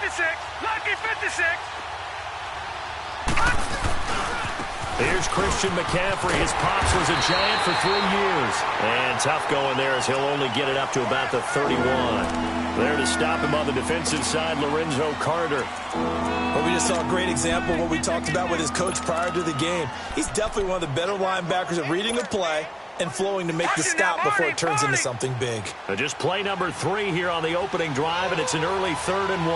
56. Lucky 56. Here's Christian McCaffrey. His pops was a Giant for 3 years. And tough going there as he'll only get it up to about the 31. There to stop him on the defensive side, Lorenzo Carter. Well, we just saw a great example of what we talked about with his coach prior to the game. He's definitely one of the better linebackers at reading the play and flowing to make the stop before it turns into something big. Just play number 3 here on the opening drive, and it's an early 3rd and 1.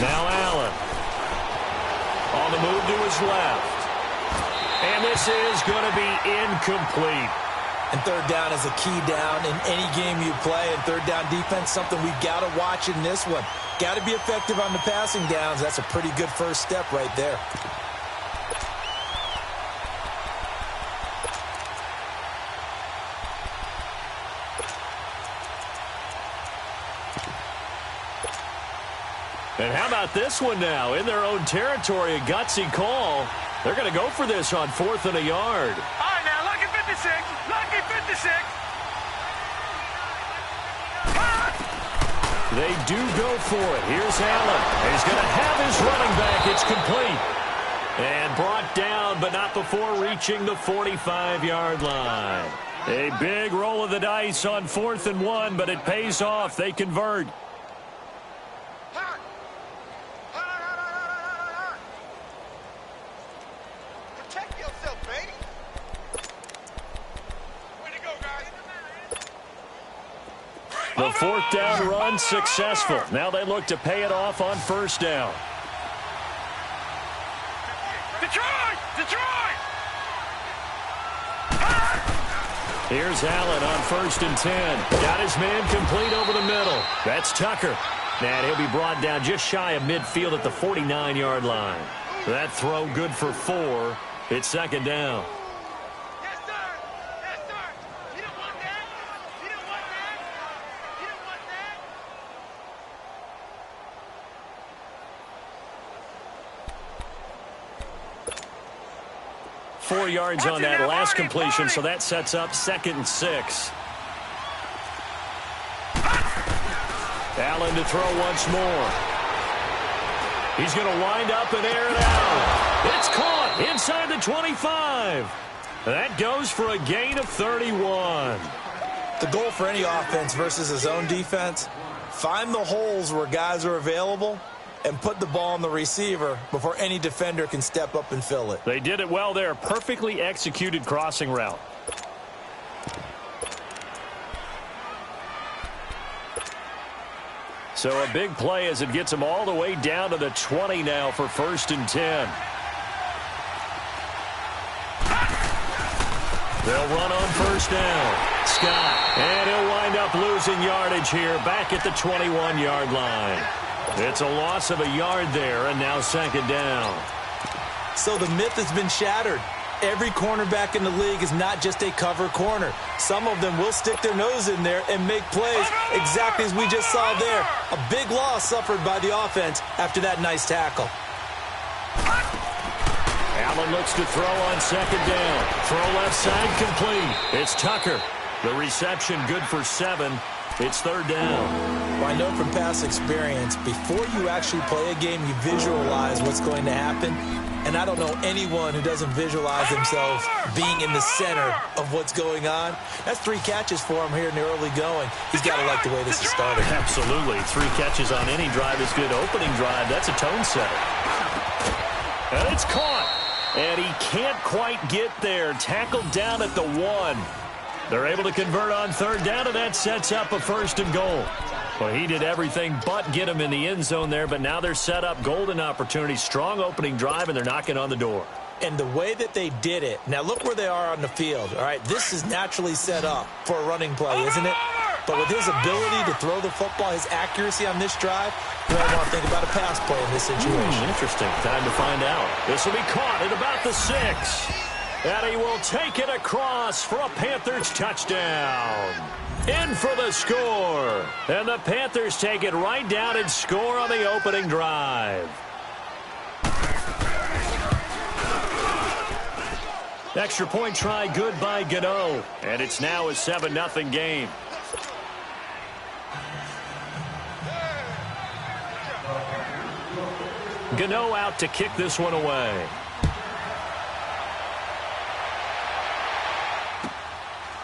Now Allen. On the move to his left. And this is going to be incomplete. And third down is a key down in any game you play. And third down defense, something we've got to watch in this one. Got to be effective on the passing downs. That's a pretty good first step right there. And how about this one now? In their own territory, a gutsy call. They're going to go for this on 4th and a yard. All right, now, lucky 56. Lucky 56. They do go for it. Here's Allen. He's going to have his running back. It's complete. And brought down, but not before reaching the 45-yard line. A big roll of the dice on 4th and 1, but it pays off. They convert. The 4th down run successful. Now they look to pay it off on 1st down. Detroit! Detroit! Here's Allen on 1st and 10. Got his man complete over the middle. That's Tucker. And he'll be brought down just shy of midfield at the 49-yard line. That throw good for 4. It's 2nd down. Yes, sir! Yes, sir! You don't want that? You don't want that? You don't want that? 4 yards on that last completion, so that sets up 2nd and 6. Allen to throw once more. He's going to wind up and air it out. It's caught inside the 25. That goes for a gain of 31. The goal for any offense versus his own defense, find the holes where guys are available and put the ball on the receiver before any defender can step up and fill it. They did it well there. Perfectly executed crossing route. So a big play as it gets them all the way down to the 20 now for 1st and 10. They'll run on 1st down. Scott. And he'll wind up losing yardage here back at the 21-yard line. It's a loss of a yard there, and now 2nd down. So the myth has been shattered. Every cornerback in the league is not just a cover corner. Some of them will stick their nose in there and make plays exactly as we just saw there. A big loss suffered by the offense after that nice tackle. Allen looks to throw on 2nd down. Throw left side complete. It's Tucker. The reception good for 7. It's 3rd down. Well, I know from past experience, before you actually play a game, you visualize what's going to happen. And I don't know anyone who doesn't visualize themselves being in the center of what's going on. That's 3 catches for him here in the early going. He's got to like the way this is started. Absolutely. 3 catches on any drive is good. Opening drive, that's a tone setter. And it's caught. And he can't quite get there. Tackled down at the 1. They're able to convert on 3rd down, and that sets up a 1st and goal. Well, he did everything but get him in the end zone there, but now they're set up golden opportunity. Strong opening drive, and they're knocking on the door. And the way that they did it, now look where they are on the field. All right, this is naturally set up for a running play, isn't it? But with his ability to throw the football, his accuracy on this drive, you don't want to think about a pass play in this situation. Interesting. Time to find out. This will be caught at about the 6. And he will take it across for a Panthers touchdown. In for the score. And the Panthers take it right down and score on the opening drive. Extra point try good by Gano. And it's now a 7-0 game. Gano out to kick this one away.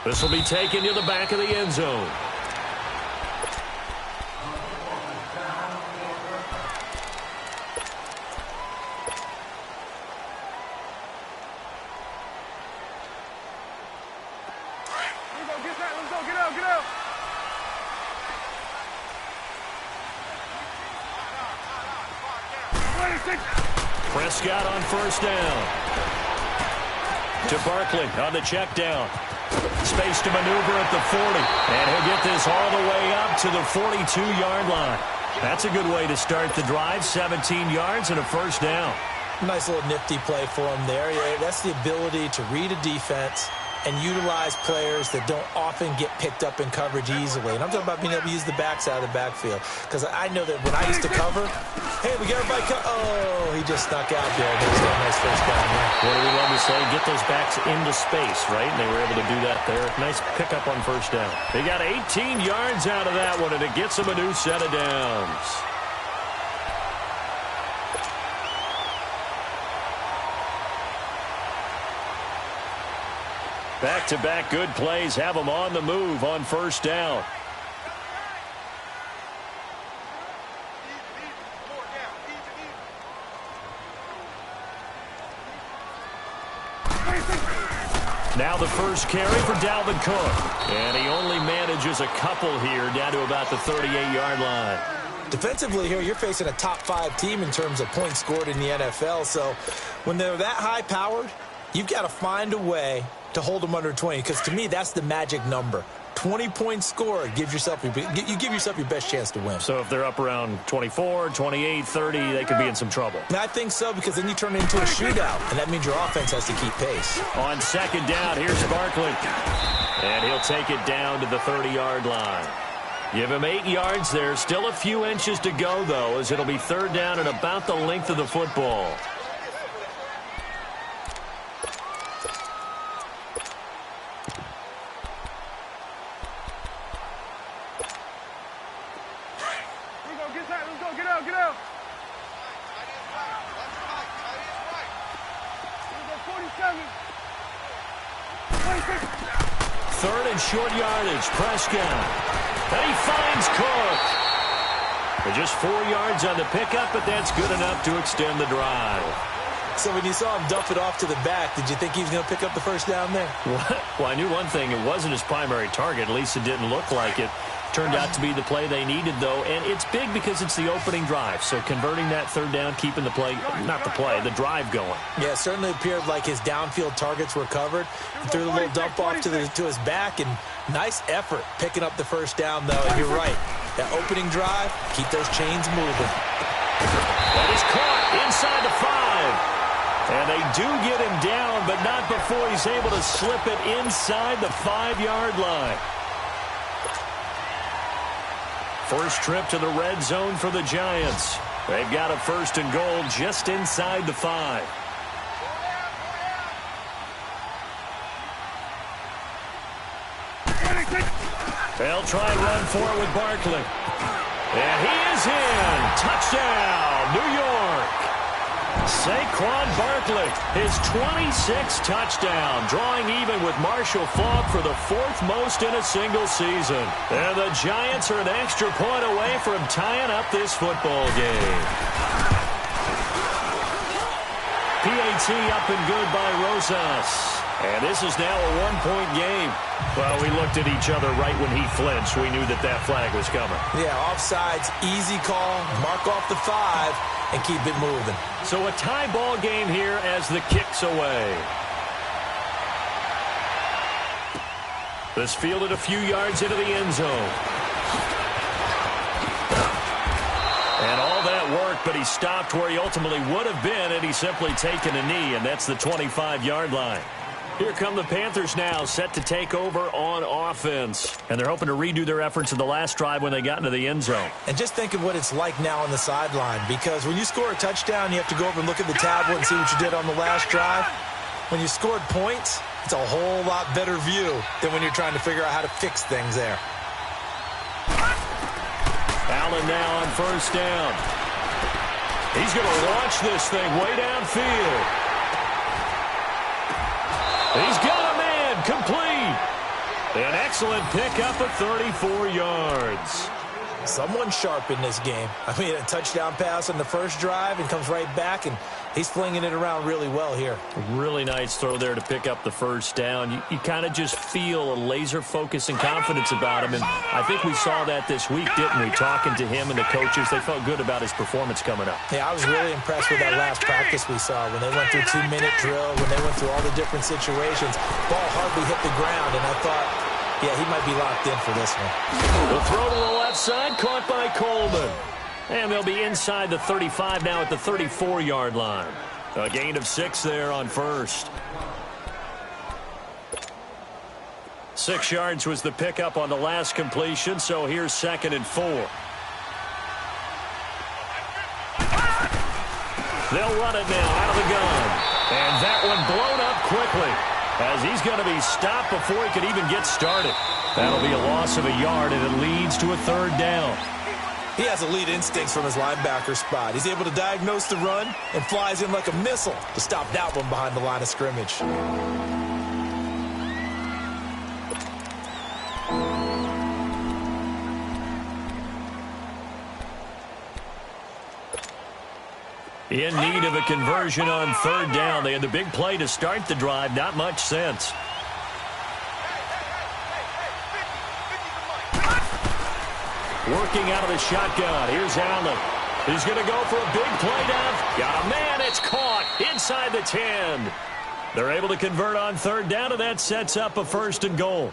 This will be taken to the back of the end zone. Prescott on first down. To Barkley on the check down. Space to maneuver at the 40. And he'll get this all the way up to the 42-yard line. That's a good way to start the drive. 17 yards and a first down. Nice little nifty play for him there. Yeah, that's the ability to read a defense and utilize players that don't often get picked up in coverage easily. And I'm talking about being able to use the backside of the backfield. Because I know that when I used to cover, hey, we got everybody oh, he just snuck out there. There's a nice first down there. What do we love to say? Get those backs into space, right? And they were able to do that there. Nice pickup on first down. They got 18 yards out of that one, and it gets them a new set of downs. Back-to-back good plays have them on the move on first down. Now the first carry for Dalvin Cook. And he only manages a couple here down to about the 38-yard line. Defensively here, you're facing a top-5 team in terms of points scored in the NFL. So when they're that high-powered, you've got to find a way to hold them under 20, because to me, that's the magic number. 20 points scored, you give yourself your best chance to win. So if they're up around 24, 28, 30, they could be in some trouble. And I think so, because then you turn it into a shootout, and that means your offense has to keep pace. On second down, here's Barkley. And he'll take it down to the 30-yard line. Give him 8 yards there. Still a few inches to go, though, as it'll be third down and about the length of the football. Third and short yardage, Prescott. And he finds Cook. For just 4 yards on the pickup, but that's good enough to extend the drive. So when you saw him dump it off to the back, did you think he was going to pick up the first down there? Well, I knew one thing. It wasn't his primary target. At least it didn't look like it. Turned out to be the play they needed, though, and it's big because it's the opening drive. So converting that third down, keeping the play, not the play, the drive going. Yeah, it certainly appeared like his downfield targets were covered. He threw the little dump off to his back, and nice effort picking up the first down, though. And you're right, that opening drive, keep those chains moving. That is caught inside the 5. And they do get him down, but not before he's able to slip it inside the 5-yard line. First trip to the red zone for the Giants. They've got a first and goal just inside the 5. They'll try and run for it with Barkley. And he is in. Touchdown, New York. Saquon Barkley, his 26th touchdown, drawing even with Marshall Faulk for the 4th most in a single season. And the Giants are an extra point away from tying up this football game. PAT up and good by Rosas. And this is now a 1-point game. Well, we looked at each other right when he flinched. We knew that flag was coming. Yeah, offsides, easy call, mark off the 5, and keep it moving. So a tie ball game here as the kick's away. This fielded a few yards into the end zone. And all that worked, but he stopped where he ultimately would have been had he simply taken a knee, and that's the 25-yard line. Here come the Panthers now, set to take over on offense. And they're hoping to redo their efforts in the last drive when they got into the end zone. And just think of what it's like now on the sideline, because when you score a touchdown, you have to go over and look at the tablet and see what you did on the last drive. When you scored points, it's a whole lot better view than when you're trying to figure out how to fix things there. Allen now on first down. He's going to launch this thing way downfield. He's got a man complete. An excellent pickup of 34 yards. Someone's sharp in this game. I mean, a touchdown pass on the first drive and comes right back, and he's flinging it around really well here. Really nice throw there to pick up the first down. You kind of just feel a laser focus and confidence about him, and I think we saw that this week, didn't we? Talking to him and the coaches, they felt good about his performance coming up. Yeah, I was really impressed with that last practice we saw when they went through 2-minute drill, when they went through all the different situations. Ball hardly hit the ground, and I thought, yeah, he might be locked in for this one. The throw to the left side, caught by Coleman. And they'll be inside the 35 now at the 34-yard line. A gain of 6 there on first. 6 yards was the pickup on the last completion, so here's 2nd and 4. They'll run it now out of the gun. And that one blown up quickly, as he's going to be stopped before he could even get started. That'll be a loss of a yard, and it leads to a 3rd down. He has elite instincts from his linebacker spot. He's able to diagnose the run and flies in like a missile to stop that one behind the line of scrimmage. In need of a conversion on 3rd down. They had the big play to start the drive. Not much sense. Working out of the shotgun. Here's Allen. He's going to go for a big play down. Got a man. It's caught inside the 10. They're able to convert on 3rd down, and that sets up a 1st and goal.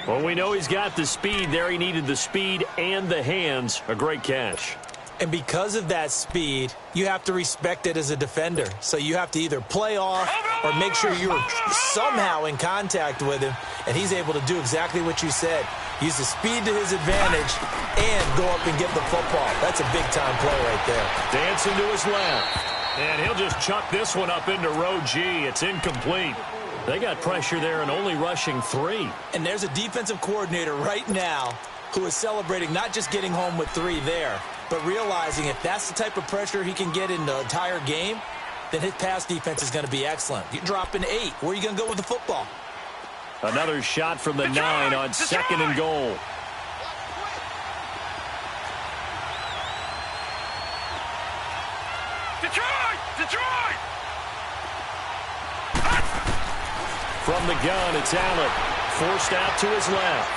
Well, we know he's got the speed there. He needed the speed and the hands. A great catch. And because of that speed, you have to respect it as a defender. So you have to either play off or make sure you're somehow in contact with him. And he's able to do exactly what you said. Use the speed to his advantage and go up and get the football. That's a big-time play right there. Dancing to his left. And he'll just chuck this one up into row G. It's incomplete. They got pressure there and only rushing 3. And there's a defensive coordinator right now who is celebrating not just getting home with 3 there, but realizing if that's the type of pressure he can get in the entire game, then his pass defense is going to be excellent. You're dropping 8. Where are you going to go with the football? Another shot from the 9 on 2nd and goal. Detroit! From the gun, it's Allen. Forced out to his left.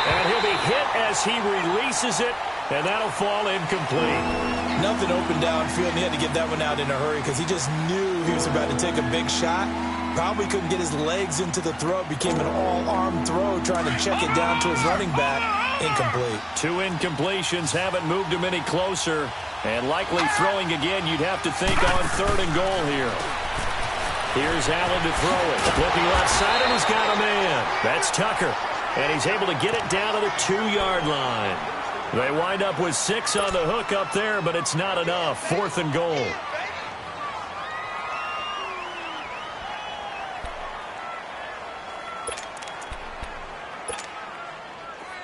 And he'll be hit as he releases it, and that'll fall incomplete. Nothing open downfield, and he had to get that one out in a hurry because he just knew he was about to take a big shot. Probably couldn't get his legs into the throw. It became an all-arm throw, trying to check it down to his running back. Incomplete. 2 incompletions haven't moved him any closer. And likely throwing again, you'd have to think on 3rd and goal here. Here's Allen to throw it. Looking left side, and he's got a man. That's Tucker. And he's able to get it down to the 2-yard line. They wind up with 6 on the hook up there, but it's not enough. 4th and goal.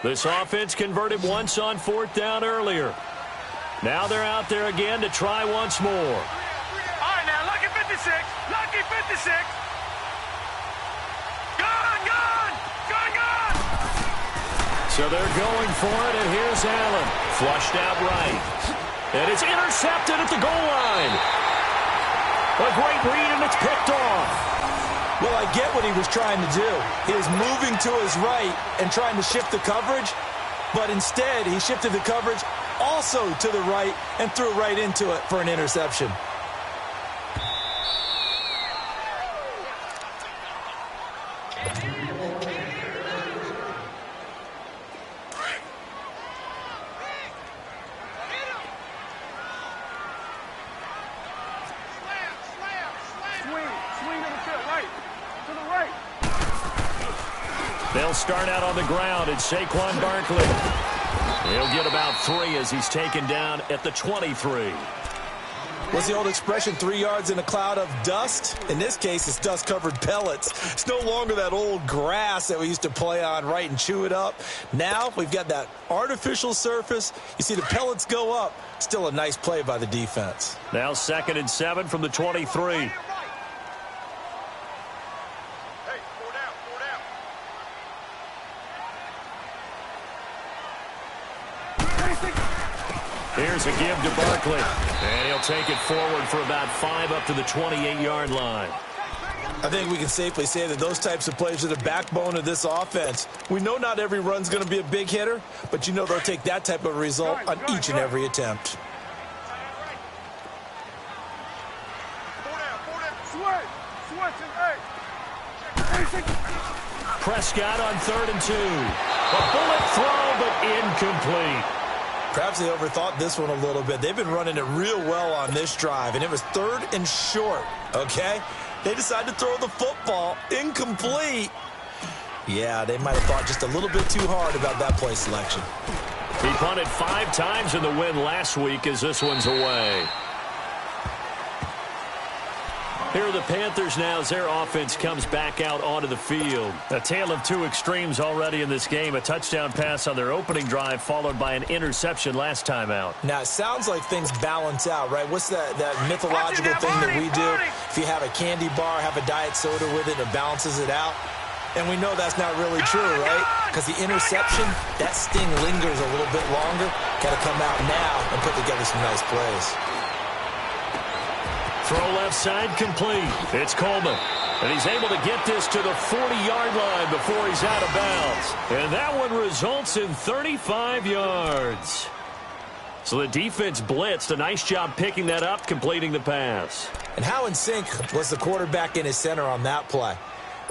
This offense converted once on 4th down earlier. Now they're out there again to try once more. All right, now, lucky 56. Lucky 56. Gone! So they're going for it, and here's Allen. Flushed out right. And it's intercepted at the goal line. A great read, and it's picked off. Well, I get what he was trying to do. He was moving to his right and trying to shift the coverage, but instead he shifted the coverage also to the right and threw right into it for an interception. They'll start out on the ground, and Saquon Barkley. He'll get about 3 as he's taken down at the 23. What's the old expression, 3 yards in a cloud of dust? In this case, it's dust-covered pellets. It's no longer that old grass that we used to play on, right, and chew it up. Now we've got that artificial surface. You see the pellets go up. Still a nice play by the defense. Now 2nd and 7 from the 23. Here's a give to Barkley. And he'll take it forward for about 5 up to the 28-yard line. I think we can safely say that those types of plays are the backbone of this offense. We know not every run's going to be a big hitter, but you know they'll take that type of result on each and every attempt. Prescott on 3rd and 2. A bullet throw, but incomplete. Perhaps they overthought this one a little bit. They've been running it real well on this drive, and it was 3rd and short, okay? They decided to throw the football incomplete. Yeah, they might have thought just a little bit too hard about that play selection. He punted 5 times in the win last week as this one's away. Here are the Panthers now as their offense comes back out onto the field. A tale of 2 extremes already in this game. A touchdown pass on their opening drive followed by an interception last time out. Now, it sounds like things balance out, right? What's that mythological thing that we do? If you have a candy bar, have a diet soda with it, it balances it out. And we know that's not really true, right? Because the interception, that sting lingers a little bit longer. Got to come out now and put together some nice plays. Throw left side complete. It's Coleman. And he's able to get this to the 40-yard line before he's out of bounds. And that one results in 35 yards. So the defense blitzed. A nice job picking that up, completing the pass. And how in sync was the quarterback in his center on that play?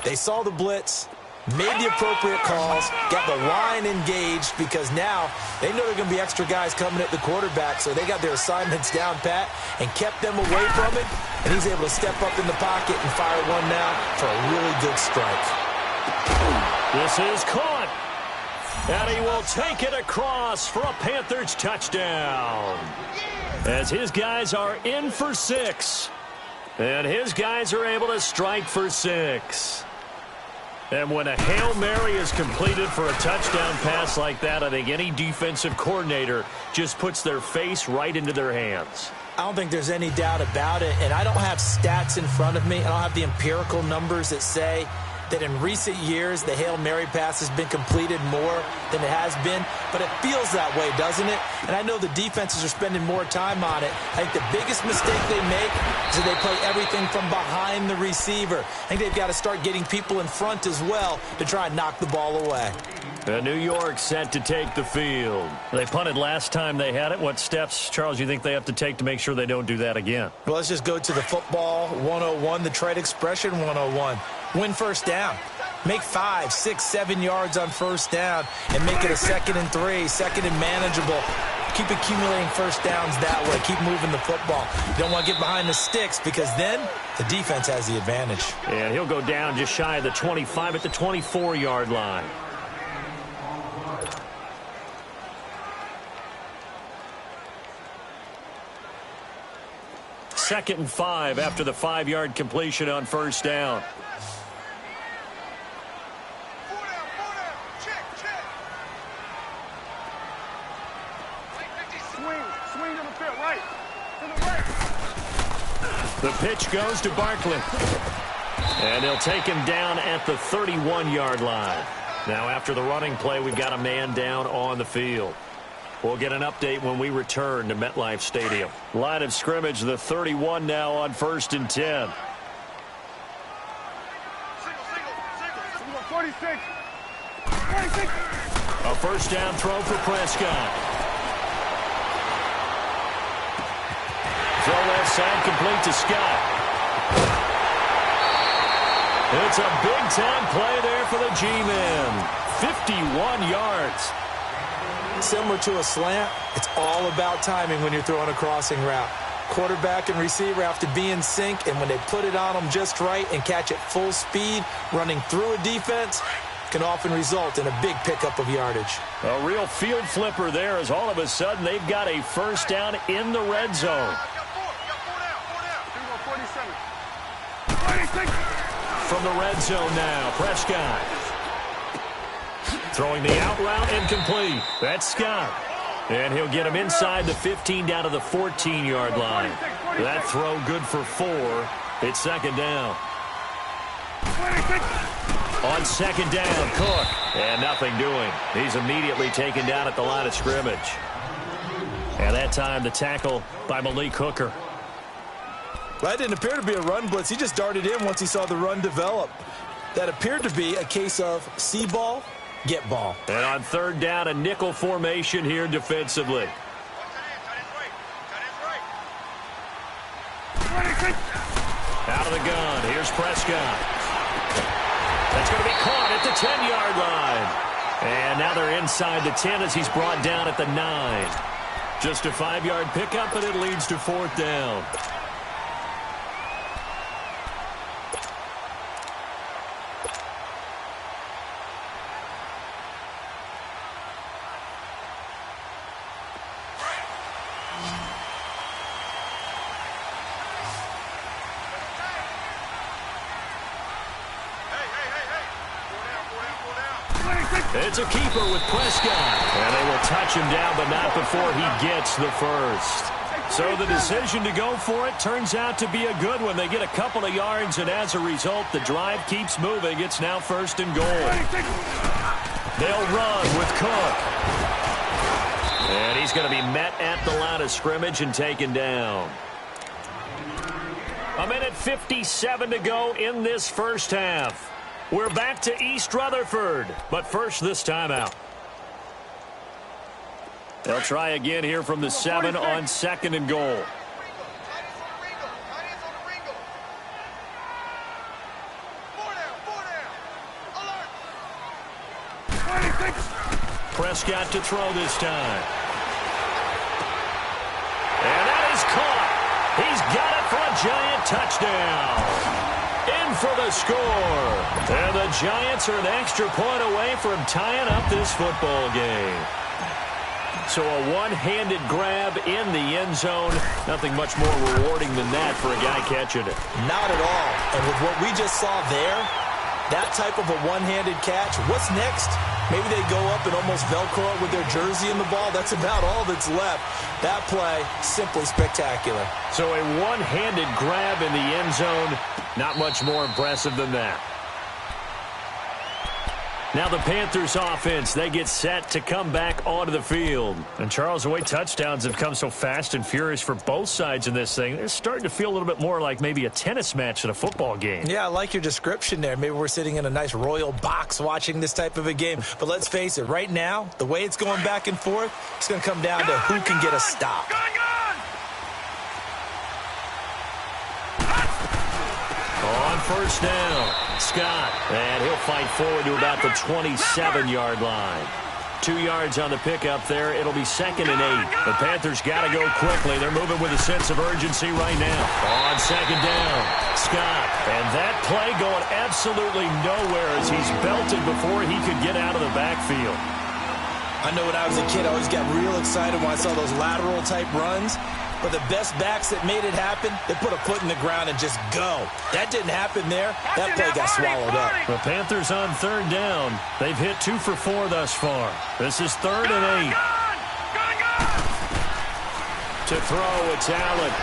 They saw the blitz, made the appropriate calls, got the line engaged because now they know there are going to be extra guys coming at the quarterback, so they got their assignments down pat and kept them away from it, and he's able to step up in the pocket and fire one now for a really good strike. This is caught, and he will take it across for a Panthers touchdown. As his guys are in for 6, and his guys are able to strike for 6. And when a Hail Mary is completed for a touchdown pass like that, I think any defensive coordinator just puts their face right into their hands. I don't think there's any doubt about it, and I don't have stats in front of me. I don't have the empirical numbers that say that in recent years the Hail Mary pass has been completed more than it has been, but it feels that way, doesn't it? And I know the defenses are spending more time on it. I think the biggest mistake they make is that they play everything from behind the receiver. I think they've got to start getting people in front as well to try and knock the ball away. New York set to take the field. They punted last time they had it. What steps, Charles, you think they have to take to make sure they don't do that again? Well, let's just go to the football 101, the trade expression 101. Win first down. Make 5, 6, 7 yards on first down and make it a 2nd and 3, 2nd and manageable. Keep accumulating first downs that way. Keep moving the football. You don't want to get behind the sticks because then the defense has the advantage. And he'll go down just shy of the 25 at the 24-yard line. Second and 5 after the 5-yard completion on first down. The pitch goes to Barkley. And he'll take him down at the 31-yard line. Now after the running play, we've got a man down on the field. We'll get an update when we return to MetLife Stadium. Line of scrimmage, the 31 now on 1st and 10. 46. A first down throw for Prescott. Throw left side complete to Scott. It's a big-time play there for the G-men. 51 yards. Similar to a slant, it's all about timing when you're throwing a crossing route. Quarterback and receiver have to be in sync, and when they put it on them just right and catch it full speed, running through a defense can often result in a big pickup of yardage. A real field flipper there as all of a sudden they've got a first down in the red zone. the red zone now. Prescott. Throwing the out route incomplete. That's Scott. And he'll get him inside the 15 down to the 14-yard line. That throw good for 4. It's second down. On second down, Cook. And nothing doing. He's immediately taken down at the line of scrimmage. And that time the tackle by Malik Hooker. Well, that didn't appear to be a run blitz. He just darted in once he saw the run develop. That appeared to be a case of see ball, get ball. And on third down, a nickel formation here defensively. Out of the gun. Here's Prescott. That's going to be caught at the 10-yard line. And now they're inside the 10 as he's brought down at the 9. Just a 5-yard pickup, and it leads to fourth down. It's a keeper with Prescott. And they will touch him down, but not before he gets the first. So the decision to go for it turns out to be a good one. They get a couple of yards, and as a result, the drive keeps moving. It's now first and goal. They'll run with Cook. And he's going to be met at the line of scrimmage and taken down. 1:57 to go in this first half. We're back to East Rutherford, but first this timeout. They'll try again here from the 7 on second and goal. Prescott to throw this time. And that is caught. He's got it for a Giant touchdown. In for the score. And the Giants are an extra point away from tying up this football game. So a one-handed grab in the end zone. Nothing much more rewarding than that for a guy catching it. Not at all. And with what we just saw there, that type of a one-handed catch, what's next? Maybe they go up and almost Velcro it with their jersey in the ball. That's about all that's left. That play, simply spectacular. So a one-handed grab in the end zone. Not much more impressive than that. Now the Panthers offense, they get set to come back onto the field. And Charles, the way touchdowns have come so fast and furious for both sides in this thing, it's starting to feel a little bit more like maybe a tennis match than a football game. Yeah, I like your description there. Maybe we're sitting in a nice royal box watching this type of a game. But let's face it, right now, the way it's going back and forth, it's going to come down to who can get a stop. On first down, Scott, and he'll fight forward to about the 27-yard line. 2 yards on the pickup there. It'll be 2nd and 8. The Panthers got to go quickly. They're moving with a sense of urgency right now. On second down, Scott, and that play going absolutely nowhere as he's belted before he could get out of the backfield. I know when I was a kid, I always got real excited when I saw those lateral-type runs. But the best backs that made it happen, they put a foot in the ground and just go. That didn't happen there. That play got swallowed up. The Panthers on third down. They've hit 2 for 4 thus far. This is 3rd and 8. To throw, it's Allen.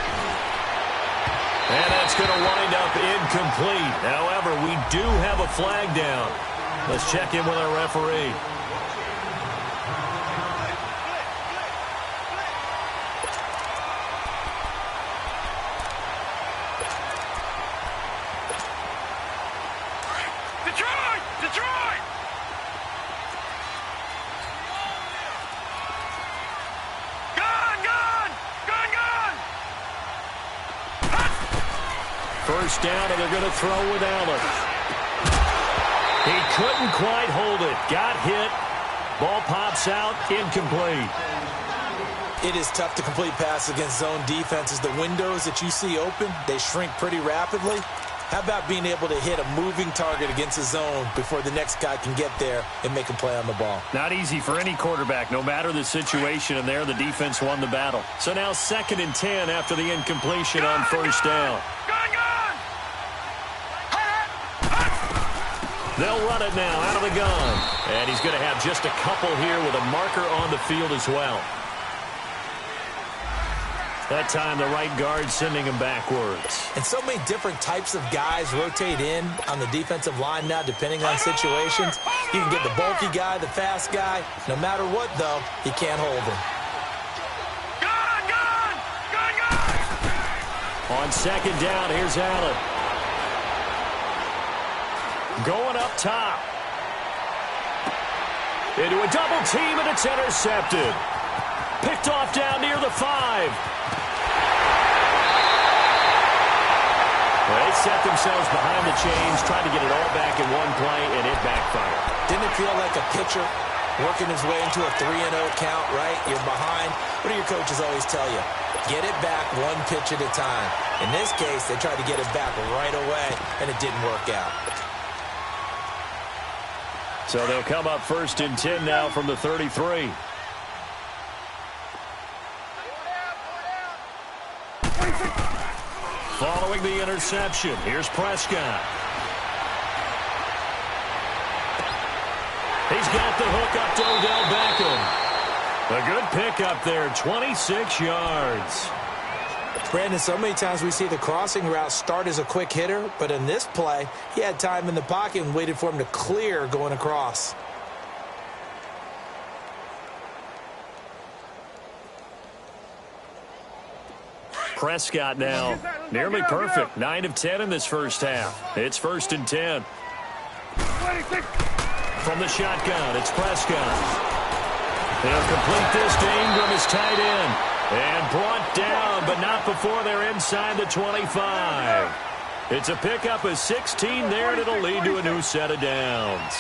And that's going to wind up incomplete. However, we do have a flag down. Let's check in with our referee. First down, and they're going to throw with Allen. He couldn't quite hold it. Got hit. Ball pops out. Incomplete. It is tough to complete passes against zone defenses. The windows that you see open, they shrink pretty rapidly. How about being able to hit a moving target against a zone before the next guy can get there and make a play on the ball? Not easy for any quarterback, no matter the situation, and there the defense won the battle. So now 2nd and 10 after the incompletion on first down. They'll run it now out of the gun. And he's going to have just a couple here with a marker on the field as well. That time the right guard sending him backwards. And so many different types of guys rotate in on the defensive line now depending on situations. You can get the bulky guy, the fast guy. No matter what, though, he can't hold him. On second down, here's Allen. Going up top. Into a double team, and it's intercepted. Picked off down near the 5. They set themselves behind the chains, trying to get it all back in one play, and it backfired. Didn't it feel like a pitcher working his way into a 3-0 count, right? You're behind. What do your coaches always tell you? Get it back one pitch at a time. In this case, they tried to get it back right away, and it didn't work out. So they'll come up 1st and 10 now from the 33. Following the interception, here's Prescott. He's got the hook up to Odell Beckham. A good pickup there, 26 yards. Brandon, so many times we see the crossing route start as a quick hitter, but in this play, he had time in the pocket and waited for him to clear going across. Prescott now, nearly perfect. 9 of 10 in this first half. It's 1st and 10. From the shotgun, it's Prescott. They'll complete this to Ingram as tight end. And brought down, but not before they're inside the 25. It's a pickup of 16 there, and it'll lead to a new set of downs.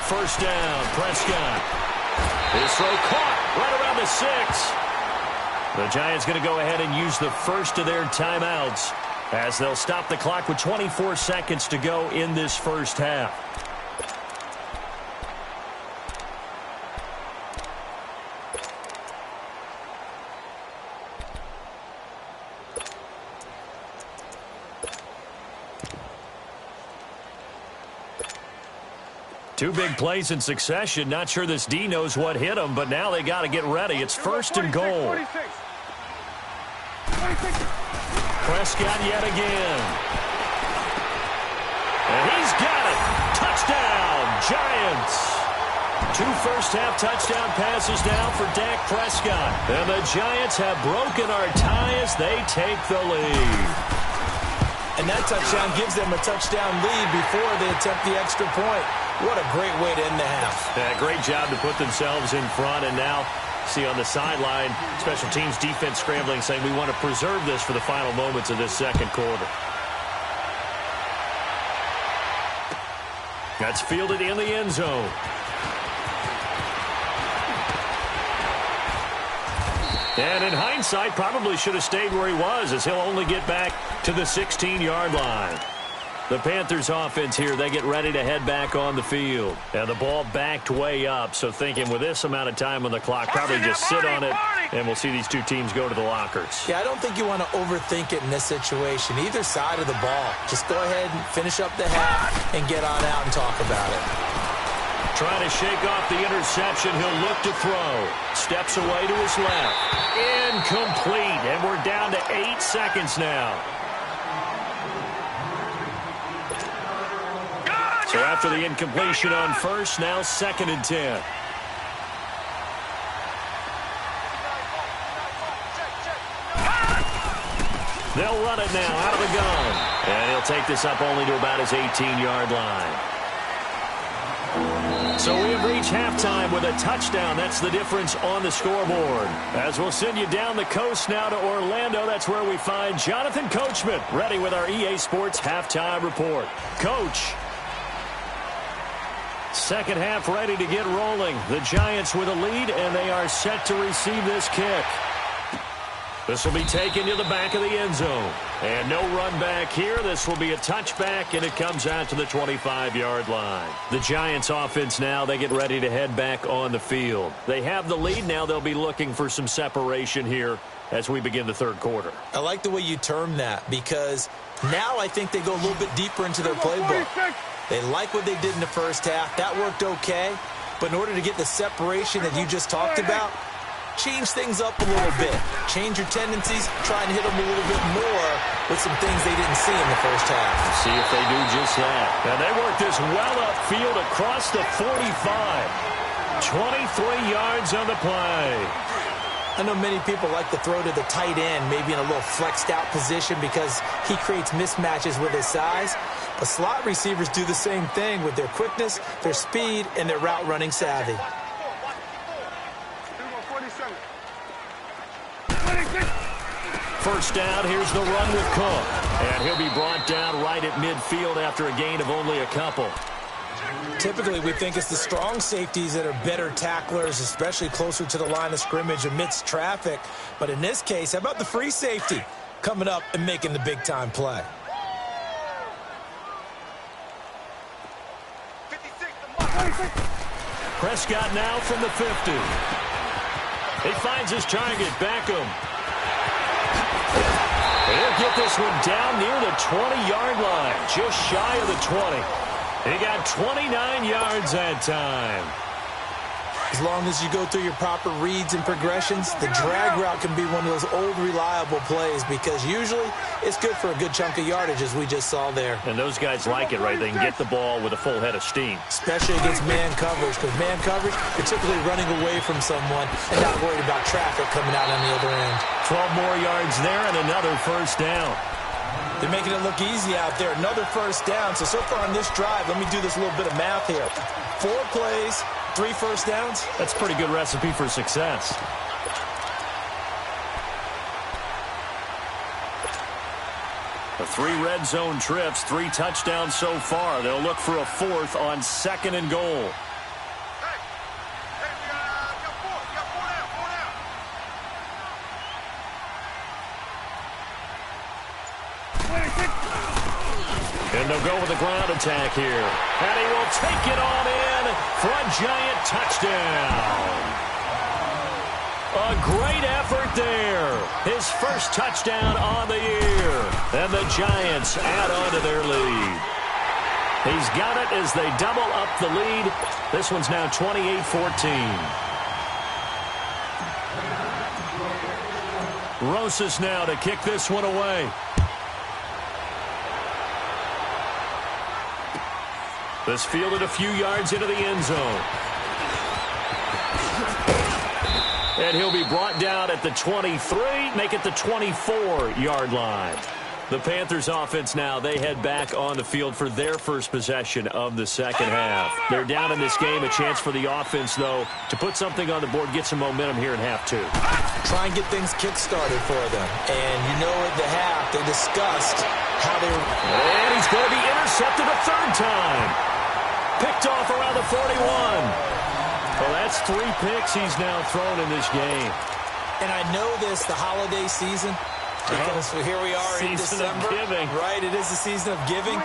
First down, Prescott. His throw caught right around the 6. The Giants going to go ahead and use the first of their timeouts as they'll stop the clock with 24 seconds to go in this first half. Two big plays in succession. Not sure this D knows what hit him, but now they got to get ready. It's 1st and goal. Prescott yet again. And he's got it. Touchdown, Giants. 2 first-half touchdown passes now for Dak Prescott. And the Giants have broken our tie as they take the lead. And that touchdown gives them a touchdown lead before they attempt the extra point. What a great way to end the half. Yeah, great job to put themselves in front. And now, see on the sideline, special teams defense scrambling, saying we want to preserve this for the final moments of this second quarter. That's fielded in the end zone. And in hindsight, probably should have stayed where he was, as he'll only get back to the 16-yard line. The Panthers offense here, they get ready to head back on the field. And the ball backed way up, so thinking with this amount of time on the clock, probably just sit on it, and we'll see these two teams go to the lockers. Yeah, I don't think you want to overthink it in this situation, either side of the ball. Just go ahead and finish up the half and get on out and talk about it. Trying to shake off the interception, he'll look to throw. Steps away to his left. Incomplete, and we're down to 8 seconds now. So after the incompletion on first, now 2nd and 10. They'll run it now out of the gun. And he'll take this up only to about his 18-yard line. So we have reached halftime with a touchdown. That's the difference on the scoreboard. As we'll send you down the coast now to Orlando, that's where we find Jonathan Coachman, ready with our EA Sports Halftime Report. Coach. Second half ready to get rolling. The Giants with a lead, and they are set to receive this kick. This will be taken to the back of the end zone. And no run back here. This will be a touchback, and it comes out to the 25-yard line. The Giants offense now, they get ready to head back on the field. They have the lead now. They'll be looking for some separation here as we begin the third quarter. I like the way you term that, because now I think they go a little bit deeper into their playbook. They like what they did in the first half. That worked okay. But in order to get the separation that you just talked about, change things up a little bit. Change your tendencies. Try and hit them a little bit more with some things they didn't see in the first half. Let's see if they do just that. And they work this well upfield across the 45. 23 yards on the play. I know many people like to throw to the tight end, maybe in a little flexed out position because he creates mismatches with his size. But slot receivers do the same thing with their quickness, their speed, and their route running savvy. First down, here's the run with Cook. And he'll be brought down right at midfield after a gain of only a couple. Typically, we think it's the strong safeties that are better tacklers, especially closer to the line of scrimmage amidst traffic. But in this case, how about the free safety coming up and making the big-time play? Prescott now from the 50. He finds his target, Beckham. He'll get this one down near the 20-yard line, just shy of the 20. He got 29 yards that time. As long as you go through your proper reads and progressions, the drag route can be one of those old reliable plays because usually it's good for a good chunk of yardage, as we just saw there. And those guys like it, right? They can get the ball with a full head of steam. Especially against man coverage, because man coverage, you're typically running away from someone and not worried about traffic coming out on the other end. 12 more yards there and another first down. They're making it look easy out there. Another first down. So far on this drive, let me do this little bit of math here. 4 plays, 3 first downs. That's a pretty good recipe for success. The 3 red zone trips, 3 touchdowns so far. They'll look for a 4th on 2nd and goal. And they'll go with a ground attack here. And he will take it on in for a giant touchdown. A great effort there. His first touchdown on the year. And the Giants add on to their lead. He's got it as they double up the lead. This one's now 28-14. Rosas now to kick this one away. This fielded a few yards into the end zone. And he'll be brought down at the 23, make it the 24-yard line. The Panthers offense now, they head back on the field for their first possession of the second half. They're down in this game, a chance for the offense, though, to put something on the board, get some momentum here in half 2. Try and get things kick-started for them. And you know at the half, they discussed how they were... And he's going to be intercepted a 3rd time. Picked off around the 41. Well, that's 3 picks he's now thrown in this game. And I know this, the holiday season, because here we are in December. Season of giving. Right, it is the season of giving.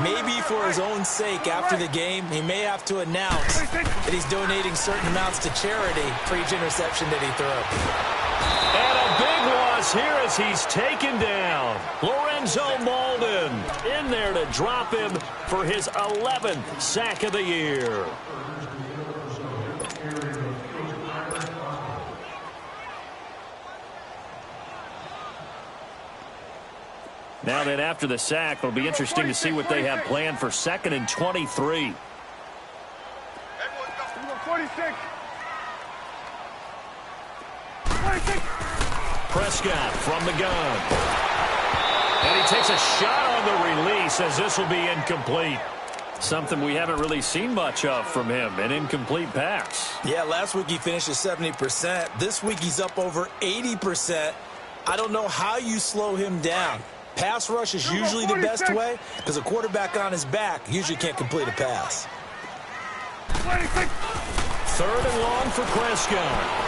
Maybe for his own sake, after the game, he may have to announce that he's donating certain amounts to charity for each interception that he threw. And a big loss here as he's taken down. Lorenzo Malden in there to drop him for his 11th sack of the year. Now then, after the sack, it'll be interesting to see what they have planned for 2nd and 23. 46. Prescott from the gun. And he takes a shot on the release as this will be incomplete. Something we haven't really seen much of from him, an incomplete pass. Yeah, last week he finished at 70%. This week he's up over 80%. I don't know how you slow him down. Pass rush is usually the best way because a quarterback on his back usually can't complete a pass. 3rd and long for Prescott.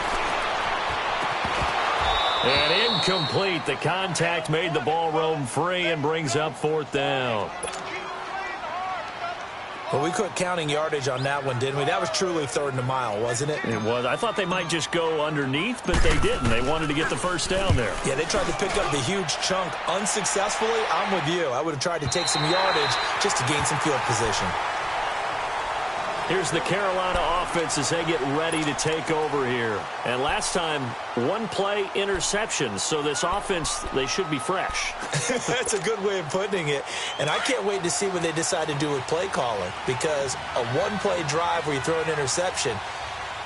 And incomplete. The contact made the ball roam free and brings up 4th down. Well, we quit counting yardage on that one, didn't we? That was truly 3rd and a mile, wasn't it? It was. I thought they might just go underneath, but they didn't. They wanted to get the first down there. Yeah, they tried to pick up the huge chunk unsuccessfully. I'm with you. I would have tried to take some yardage just to gain some field position. Here's the Carolina offense as they get ready to take over here. And last time, 1-play interception. So this offense, they should be fresh. That's a good way of putting it. And I can't wait to see what they decide to do with play calling. Because a 1-play drive where you throw an interception,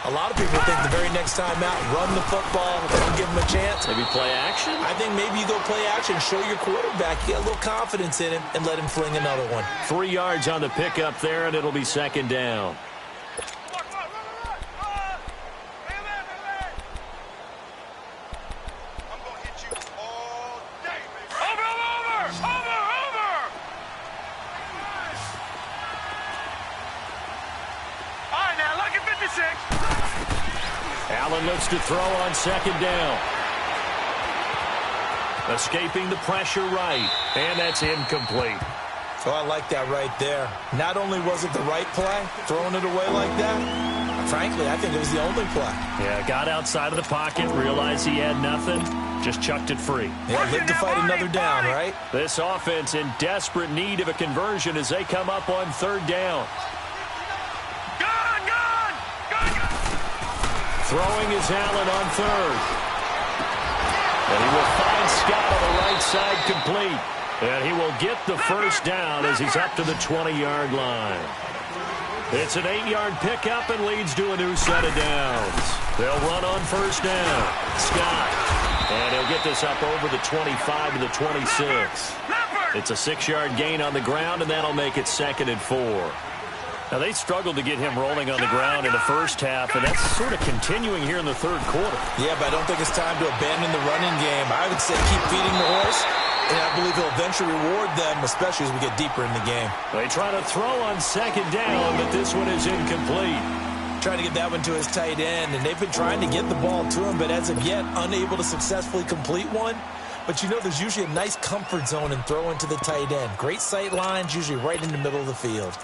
a lot of people think the very next time out, run the football, don't give them a chance. Maybe play action? I think maybe you go play action, show your quarterback, you get a little confidence in him, and let him fling another one. 3 yards on the pickup there, and it'll be 2nd down. Allen looks to throw on 2nd down. Escaping the pressure right, and that's incomplete. So I like that right there. Not only was it the right play, throwing it away like that, frankly, I think it was the only play. Yeah, got outside of the pocket, realized he had nothing, just chucked it free. Yeah, live to fight another down, right? This offense in desperate need of a conversion as they come up on 3rd down. Throwing is Allen on 3rd. And he will find Scott on the right side complete. And he will get the first down as he's up to the 20-yard line. It's an 8-yard pickup and leads to a new set of downs. They'll run on 1st down. Scott. And he'll get this up over the 25 to the 26. It's a 6-yard gain on the ground, and that'll make it 2nd and 4. Now, they struggled to get him rolling on the ground in the first half, and that's sort of continuing here in the 3rd quarter. Yeah, but I don't think it's time to abandon the running game. I would say keep feeding the horse, and I believe he'll eventually reward them, especially as we get deeper in the game. They try to throw on 2nd down, but this one is incomplete. Trying to get that one to his tight end, and they've been trying to get the ball to him, but as of yet, unable to successfully complete one. But you know there's usually a nice comfort zone in throwing to the tight end. Great sight lines, usually right in the middle of the field.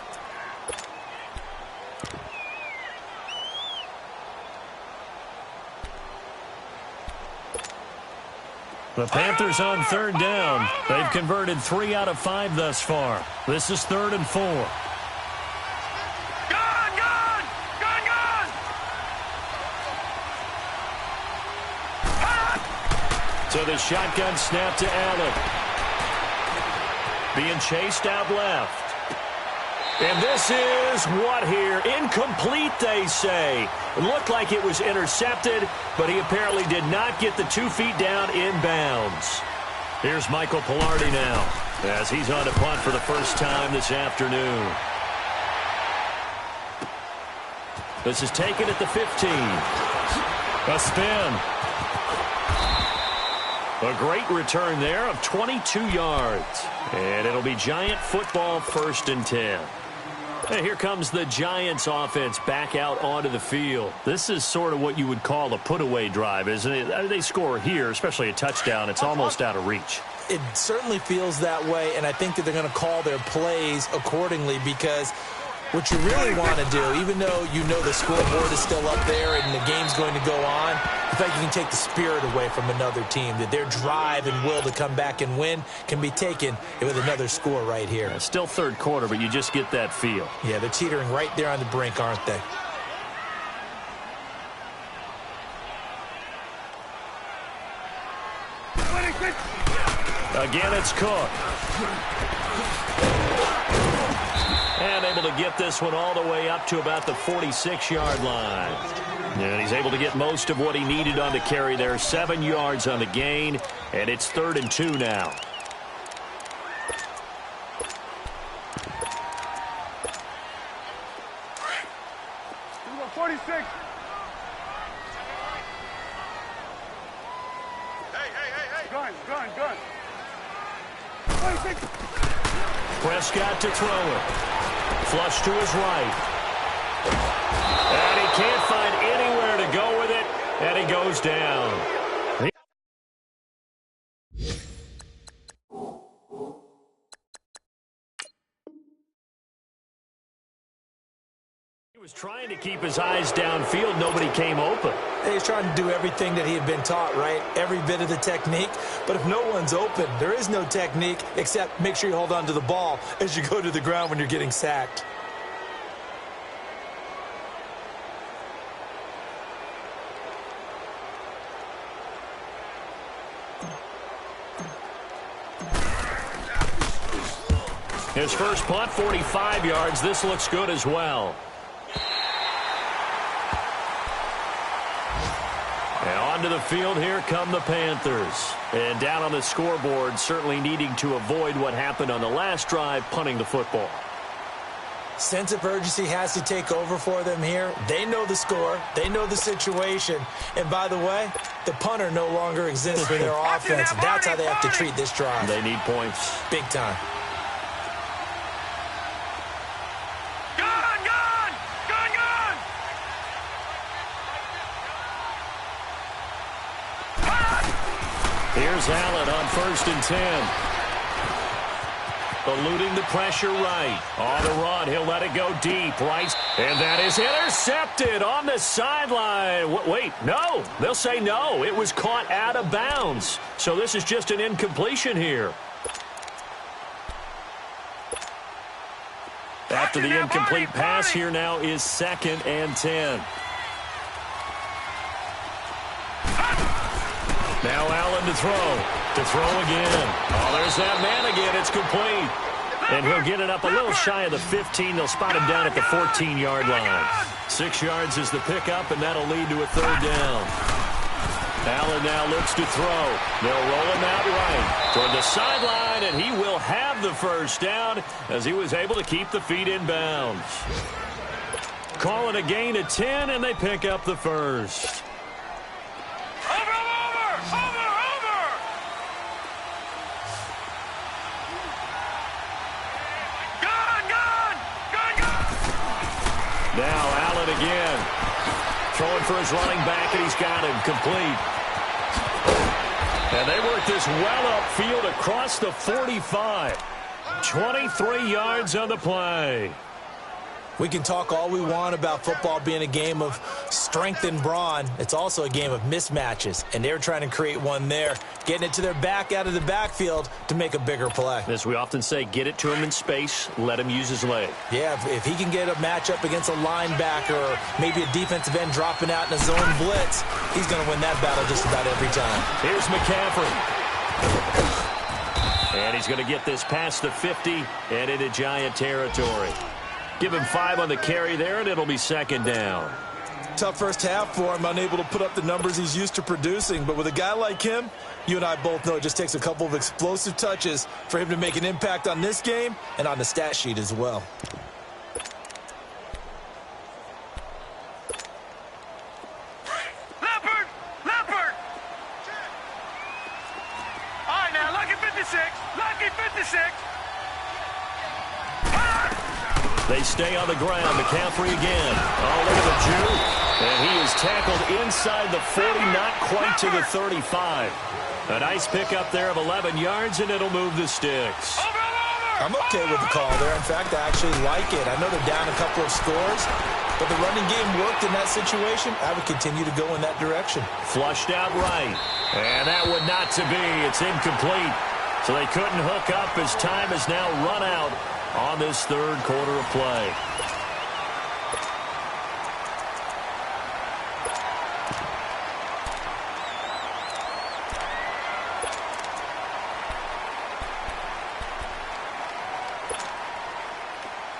The Panthers on 3rd down. They've converted 3 out of 5 thus far. This is 3rd and 4. So the shotgun snap to Allen. Being chased out left. And this is what here? Incomplete, they say. It looked like it was intercepted, but he apparently did not get the 2 feet down inbounds. Here's Michael Pilardi now as he's on to punt for the first time this afternoon. This is taken at the 15. A spin. A great return there of 22 yards. And it'll be Giant football 1st and 10. And here comes the Giants offense back out onto the field. This is sort of what you would call a put-away drive, isn't it? They score here, especially a touchdown. It's almost out of reach. It certainly feels that way, and I think that they're going to call their plays accordingly because what you really want to do, even though you know the scoreboard is still up there and the game's going to go on, the fact you can take the spirit away from another team, that their drive and will to come back and win can be taken with another score right here. Yeah, still 3rd quarter, but you just get that feel. Yeah, they're teetering right there on the brink, aren't they? Again, it's Cook. And able to get this one all the way up to about the 46-yard line. And he's able to get most of what he needed on the carry there. 7 yards on the gain, and it's 3rd and 2 now. Number 46. Hey. Gun. 46. Prescott to throw it. Flush to his right. And he can't find anywhere to go with it, and he goes down. He was trying to keep his eyes downfield. Nobody came open. He's trying to do everything that he had been taught, right? Every bit of the technique. But if no one's open, there is no technique except make sure you hold on to the ball as you go to the ground when you're getting sacked. His first punt, 45 yards. This looks good as well. And onto the field, here come the Panthers. And down on the scoreboard, certainly needing to avoid what happened on the last drive, punting the football. Sense of urgency has to take over for them here. They know the score. They know the situation. And by the way, the punter no longer exists for their offense. That's how they have to treat this drive. They need points. Big time. Here's Allen on 1st and 10. Eluding the pressure right. On the run, he'll let it go deep. Right, and that is intercepted on the sideline. Wait, no. They'll say no. It was caught out of bounds. So this is just an incompletion here. After the incomplete pass, here now is 2nd and 10. Now Allen to throw again. Oh, there's that man again. It's complete. And he'll get it up a little shy of the 15. They'll spot him down at the 14-yard line. 6 yards is the pickup, and that'll lead to a 3rd down. Allen now looks to throw. They'll roll him out right toward the sideline, and he will have the 1st down as he was able to keep the feet in bounds. Calling a gain of 10, and they pick up the 1st. Now Allen again. Throwing for his running back, and he's got him complete. And they work this well upfield across the 45. 23 yards on the play. We can talk all we want about football being a game of strength and brawn. It's also a game of mismatches, and they're trying to create one there, getting it to their back out of the backfield to make a bigger play. As we often say, get it to him in space, let him use his leg. Yeah, if he can get a matchup against a linebacker or maybe a defensive end dropping out in a zone blitz, he's going to win that battle just about every time. Here's McCaffrey. And he's going to get this past the 50 and into Giant territory. Give him 5 on the carry there, and it'll be 2nd down. Tough first half for him, unable to put up the numbers he's used to producing. But with a guy like him, you and I both know it just takes a couple of explosive touches for him to make an impact on this game and on the stat sheet as well. Leopard! Leopard! All right, now, lucky 56. Lucky 56. They stay on the ground. McCaffrey again. Oh, look at the Jew. And he is tackled inside the 40, not quite to the 35. A nice pickup there of 11 yards, and it'll move the sticks. I'm okay with the call there. In fact, I actually like it. I know they're down a couple of scores, but the running game worked in that situation. I would continue to go in that direction. Flushed out right. And that would not to be. It's incomplete. So they couldn't hook up as time has now run out on this 3rd quarter of play.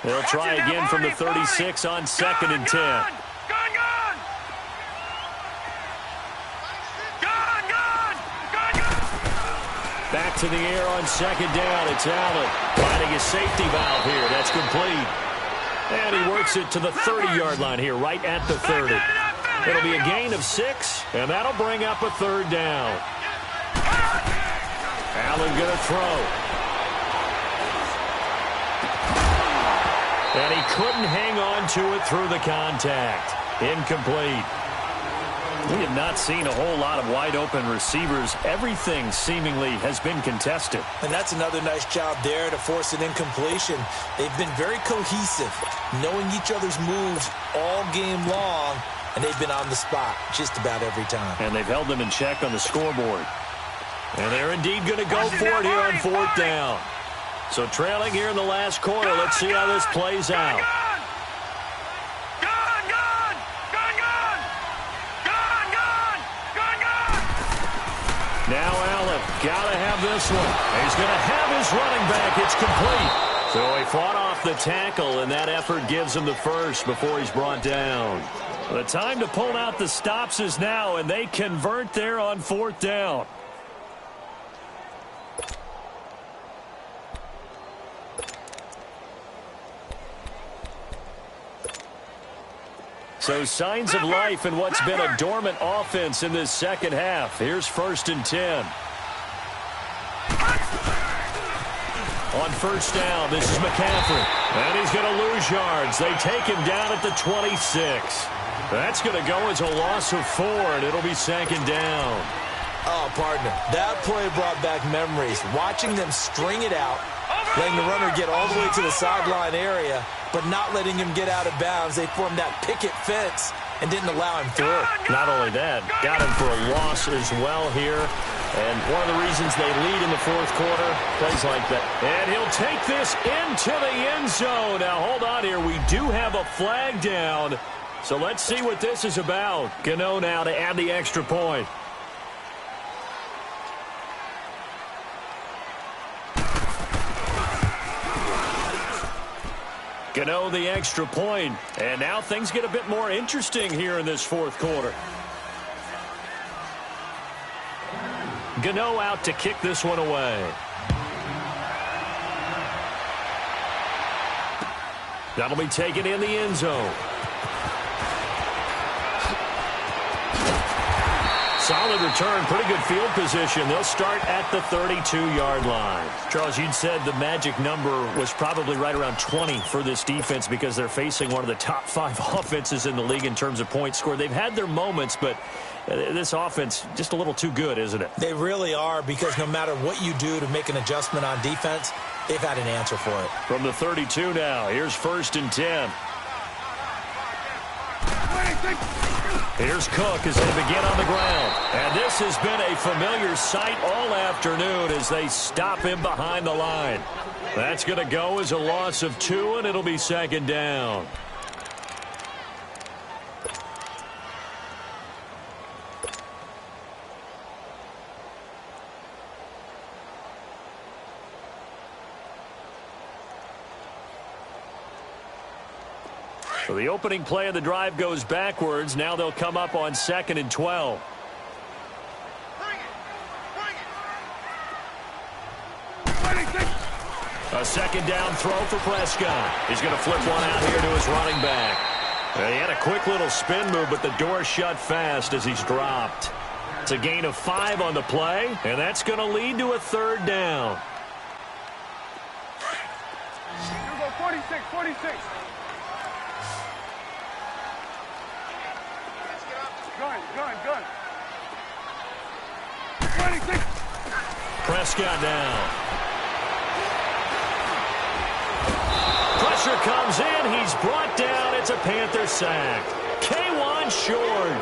They'll try again from the 36 on 2nd and 10. Back to the air on 2nd down. It's Allen finding his safety valve here. That's complete. And he works it to the 30-yard line here, right at the 30. It'll be a gain of 6, and that'll bring up a 3rd down. Allen going to throw. And he couldn't hang on to it through the contact. Incomplete. We have not seen a whole lot of wide-open receivers. Everything seemingly has been contested. And that's another nice job there to force an incompletion. They've been very cohesive, knowing each other's moves all game long, and they've been on the spot just about every time. And they've held them in check on the scoreboard. And they're indeed going to go for it here on fourth down. So trailing here in the last quarter. Let's see how this plays out. Now Allen, got to have this one. He's going to have his running back. It's complete. So he fought off the tackle, and that effort gives him the first before he's brought down. The time to pull out the stops is now, and they convert there on fourth down. So signs of life in what's been a dormant offense in this second half. Here's 1st and 10. On first down, this is McCaffrey. And he's going to lose yards. They take him down at the 26. That's going to go as a loss of 4, and it'll be 2nd down. Oh, partner, that play brought back memories. Watching them string it out, letting the runner get all the way to the sideline area, but not letting him get out of bounds. They formed that picket fence and didn't allow him through. Not only that, got him for a loss as well here. And one of the reasons they lead in the fourth quarter, plays like that. And he'll take this into the end zone. Now, hold on here. We do have a flag down. So let's see what this is about. Gano now to add the extra point. Gano the extra point. And now things get a bit more interesting here in this fourth quarter. Gano out to kick this one away. That'll be taken in the end zone. Solid return, pretty good field position. They'll start at the 32-yard line. Charles, you'd said the magic number was probably right around 20 for this defense because they're facing one of the top 5 offenses in the league in terms of points scored. They've had their moments, but this offense just a little too good, isn't it? They really are, because no matter what you do to make an adjustment on defense, they've had an answer for it. From the 32 now, here's 1st and 10. Here's Cook as they begin on the ground. And this has been a familiar sight all afternoon as they stop him behind the line. That's going to go as a loss of 2, and it'll be 2nd down. So the opening play of the drive goes backwards. Now they'll come up on 2nd and 12. A 2nd down throw for Prescott. He's going to flip one out here to his running back. He had a quick little spin move, but the door shut fast as he's dropped. It's a gain of 5 on the play, and that's going to lead to a 3rd down. You go 46, 46. Gun. 26. Prescott down. Pressure comes in. He's brought down. It's a Panther sack. K1 short.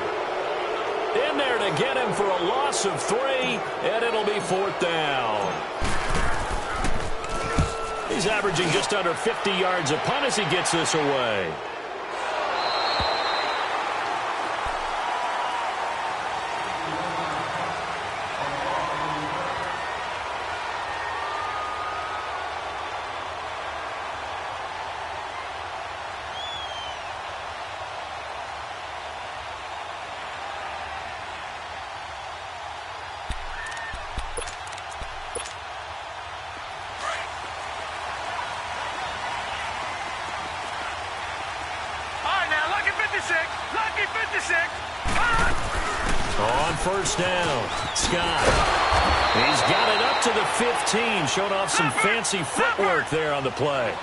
In there to get him for a loss of 3, and it'll be 4th down. He's averaging just under 50 yards a punt as he gets this away. On first down, Scott. He's got it up to the 15, showing off some fancy footwork there on the play.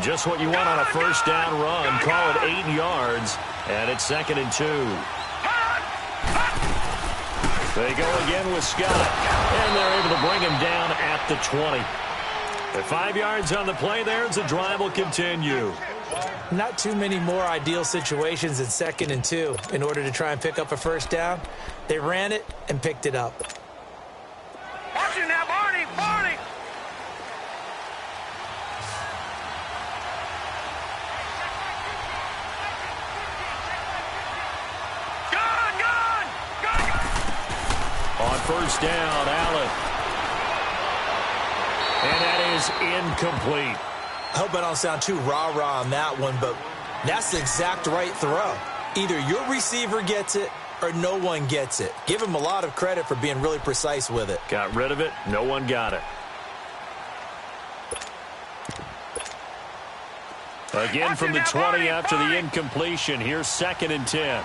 Just what you want on a first down run. Call it 8 yards, and it's 2nd and 2. They go again with Scott, and they're able to bring him down at the 20. At 5 yards on the play there, the drive will continue. Not too many more ideal situations in 2nd and 2 in order to try and pick up a first down. They ran it and picked it up. Watch it now, Barney! Barney! Gone! On first down, Allen. And that is incomplete. I hope I don't sound too rah-rah on that one, but that's the exact right throw. Either your receiver gets it or no one gets it. Give him a lot of credit for being really precise with it. Got rid of it. No one got it. Again from the 20 after the incompletion. Here's 2nd and 10.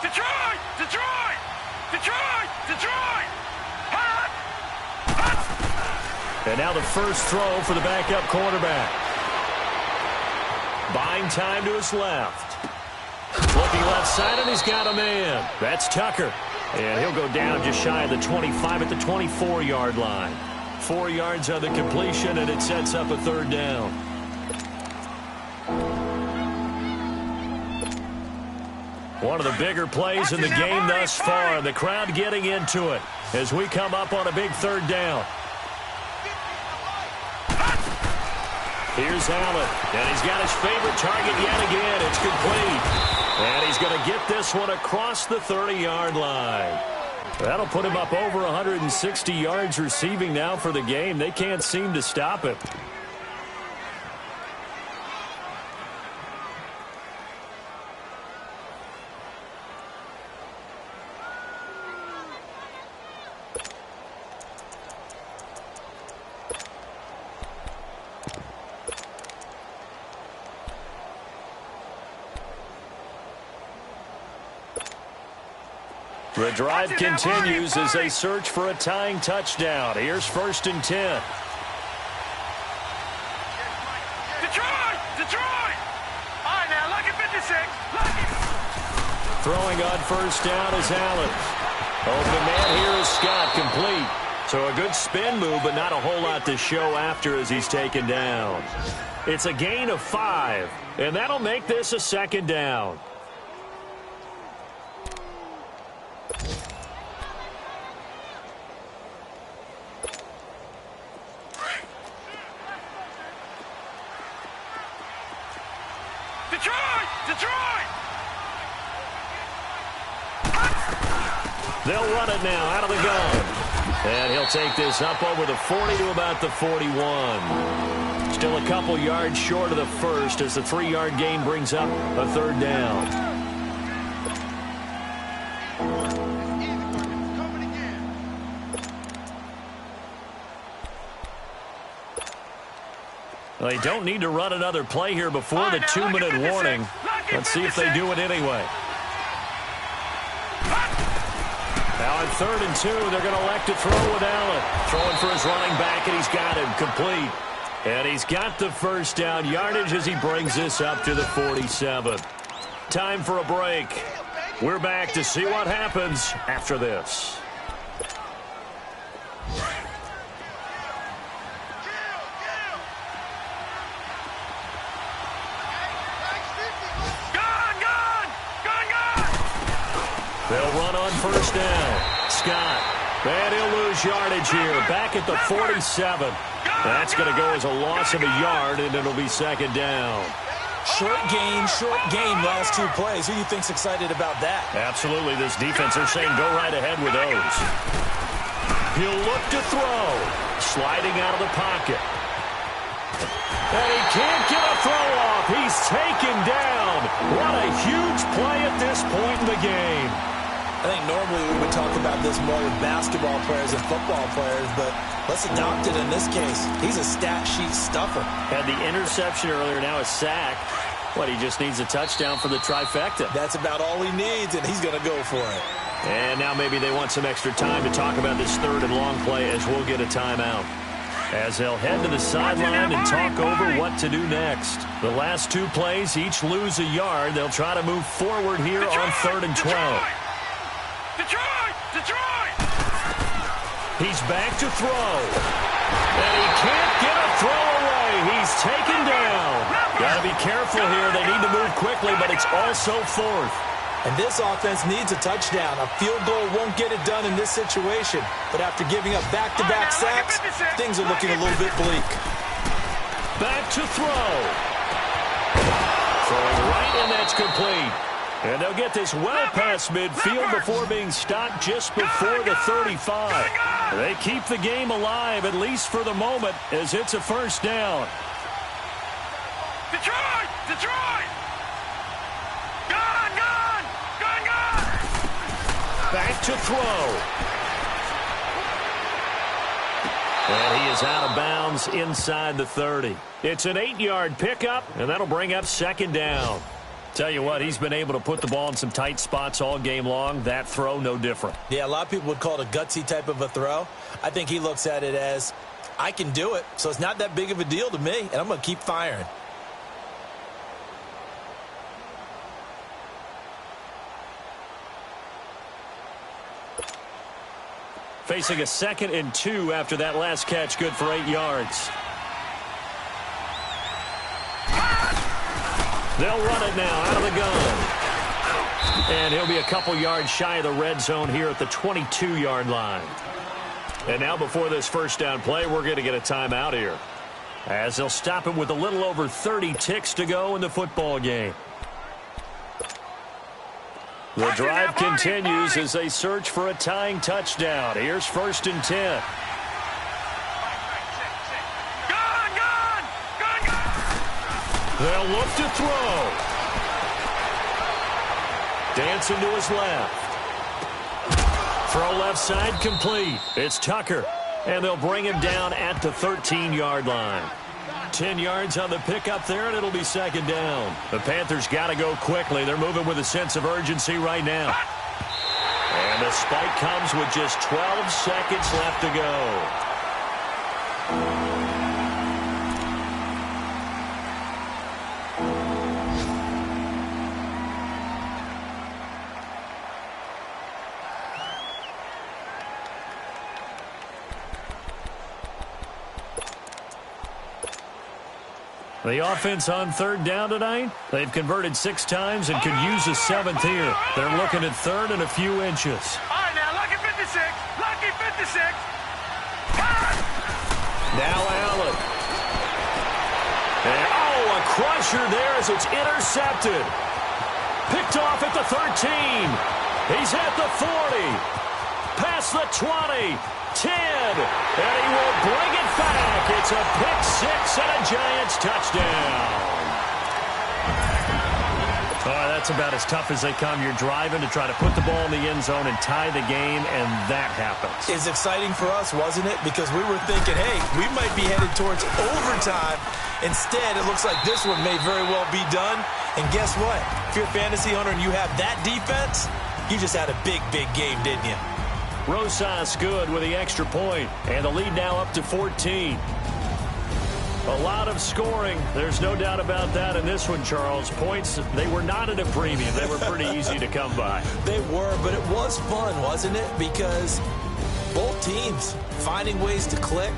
Detroit! Detroit! Detroit! Detroit! Hot! And now the first throw for the backup quarterback. Buying time to his left. Looking left side, and he's got a man. That's Tucker. And he'll go down just shy of the 25 at the 24-yard line. 4 yards on the completion, and it sets up a 3rd down. One of the bigger plays in the game thus far. The crowd getting into it as we come up on a big 3rd down. Here's Allen, and he's got his favorite target yet again. It's complete. And he's going to get this one across the 30-yard line. That'll put him up over 160 yards receiving now for the game. They can't seem to stop him. The drive continues as they search for a tying touchdown. Here's 1st and 10. Detroit! Detroit! All right, now, look at 56. Look it. Throwing on first down is Allen. Open man here is Scott, complete. So a good spin move, but not a whole lot to show after as he's taken down. It's a gain of 5, and that'll make this a 2nd down. They'll run it now out of the gun. And he'll take this up over the 40 to about the 41. Still a couple yards short of the first as the 3-yard gain brings up a 3rd down. Well, they don't need to run another play here before the 2-minute warning. Let's see if they do it anyway. Now on 3rd and 2, they're going to elect to throw with Allen. Throwing for his running back, and he's got him complete. And he's got the first down yardage as he brings this up to the 47. Time for a break. We're back to see what happens after this. They'll run on first down. Scott. And he'll lose yardage here. Back at the 47. That's going to go as a loss of a yard, and it'll be 2nd down. Short gain, last 2 plays. Who do you think's excited about that? Absolutely. This defense, they're saying go right ahead with those. He'll look to throw. Sliding out of the pocket. And he can't get a throw off. He's taken down. What a huge play at this point in the game. I think normally we would talk about this more with basketball players and football players, but let's adopt it in this case. He's a stat sheet stuffer. Had the interception earlier, now a sack. What, he just needs a touchdown for the trifecta. That's about all he needs, and he's going to go for it. And now maybe they want some extra time to talk about this 3rd and long play as we'll get a timeout. as they'll head to the sideline and talk over what to do next. The last two plays each lose a yard. They'll try to move forward here on 3rd and 12. Detroit! He's back to throw. And he can't get a throw away. He's taken down. Got to be careful here. They need to move quickly, but it's also 4th. And this offense needs a touchdown. A field goal won't get it done in this situation. But after giving up back-to-back sacks, things are looking a little bit bleak. Back to throw. Throwing right, and that's complete. And they'll get this well past midfield before being stopped just before the 35. They keep the game alive, at least for the moment, as it's a first down. Detroit! Gone! Back to throw. And he is out of bounds inside the 30. It's an 8-yard pickup, and that'll bring up 2nd down. Tell you what, he's been able to put the ball in some tight spots all game long. That throw, no different. Yeah, a lot of people would call it a gutsy type of a throw. I think he looks at it as, I can do it, so it's not that big of a deal to me, and I'm going to keep firing. Facing a 2nd and 2 after that last catch, good for 8 yards. They'll run it now out of the gun. And he'll be a couple yards shy of the red zone here at the 22-yard line. And now before this first down play, we're going to get a timeout here, as they'll stop him with a little over 30 ticks to go in the football game. The drive continues as they search for a tying touchdown. Here's 1st and 10. They'll look to throw. Dancing to his left. Throw left side complete. It's Tucker. And they'll bring him down at the 13-yard line. 10 yards on the pickup there, and it'll be 2nd down. The Panthers got to go quickly. They're moving with a sense of urgency right now. And the spike comes with just 12 seconds left to go. The offense on 3rd down tonight, they've converted 6 times and could use a 7th here. They're looking at 3rd and a few inches. All right, now, lucky 56. Now Allen. And, a crusher there as it's intercepted. Picked off at the 13. He's at the 40. Past the 20. 10, and he will bring it back. It's a pick-6 and a Giants touchdown. That's about as tough as they come. You're driving to try to put the ball in the end zone and tie the game, and that happens. It's exciting for us, wasn't it? Because we were thinking, hey, we might be headed towards overtime. Instead, it looks like this one may very well be done. And guess what? If you're a fantasy owner and you have that defense, you just had a big, big game, didn't you? Rosas good with the extra point, and the lead now up to 14. A lot of scoring. There's no doubt about that in this one, Charles. Points, they were not at a premium. They were pretty easy to come by. They were, but it was fun, wasn't it? Because both teams finding ways to click.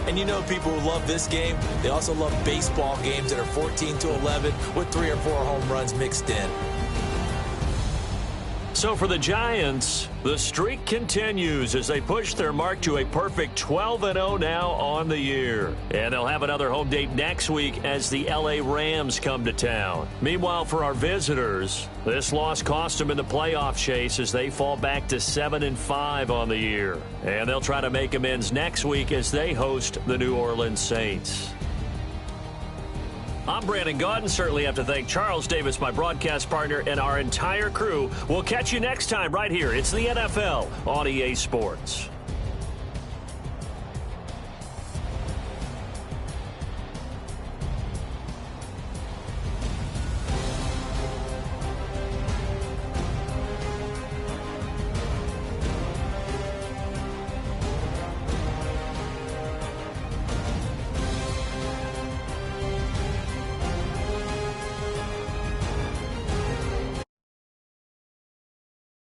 And you know people who love this game, they also love baseball games that are 14-11 with 3 or 4 home runs mixed in. So for the Giants, the streak continues as they push their mark to a perfect 12-0 now on the year. And they'll have another home date next week as the LA Rams come to town. Meanwhile, for our visitors, this loss cost them in the playoff chase as they fall back to 7-5 on the year. And they'll try to make amends next week as they host the New Orleans Saints. I'm Brandon Gaudin. Certainly have to thank Charles Davis, my broadcast partner, and our entire crew. We'll catch you next time right here. It's the NFL on EA Sports.